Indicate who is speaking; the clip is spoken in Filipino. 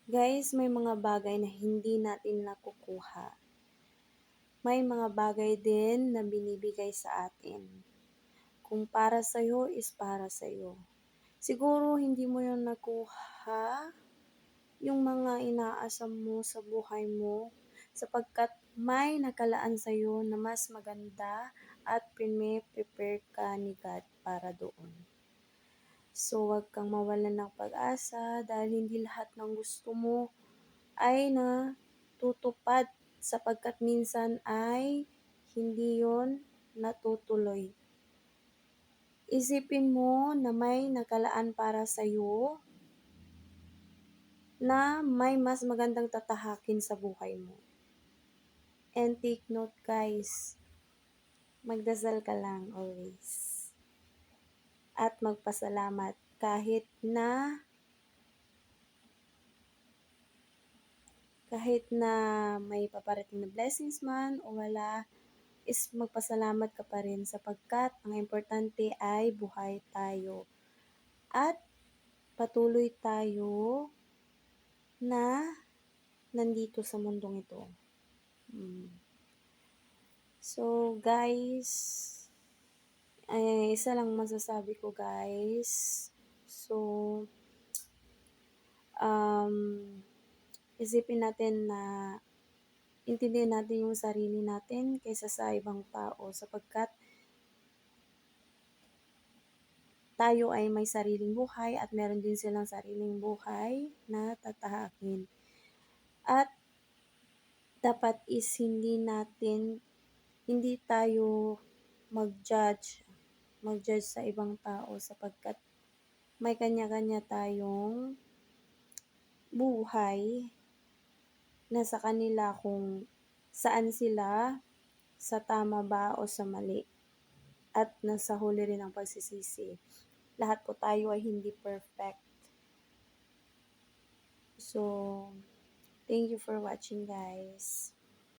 Speaker 1: Guys, may mga bagay na hindi natin nakukuha. May mga bagay din na binibigay sa atin. Kung para sa'yo is para sa'yo. Siguro hindi mo yun nakuha yung mga inaasam mo sa buhay mo sapagkat may nakalaan sa'yo na mas maganda at prepare ka ni God para doon. So, wag kang mawalan ng pag-asa dahil hindi lahat ng gusto mo ay natutupad sapagkat minsan ay hindi yon natutuloy. Isipin mo na may nakalaan para sa'yo na may mas magandang tatahakin sa buhay mo. And take note guys, magdasal ka lang always. At magpasalamat kahit na may paparating na blessings man o wala, is magpasalamat ka pa rin sapagkat ang importante ay buhay tayo. At patuloy tayo na nandito sa mundong ito. So guys, isa lang masasabi ko guys. So, isipin natin na intindihin natin yung sarili natin kaysa sa ibang tao sapagkat tayo ay may sariling buhay at meron din silang sariling buhay na tatahakin. At dapat is hindi tayo mag-judge sa ibang tao sapagkat may kanya-kanya tayong buhay na sa kanila kung saan sila, sa tama ba o sa mali. At nasa huli rin ang pagsisisi. Lahat po tayo ay hindi perfect. So, thank you for watching guys.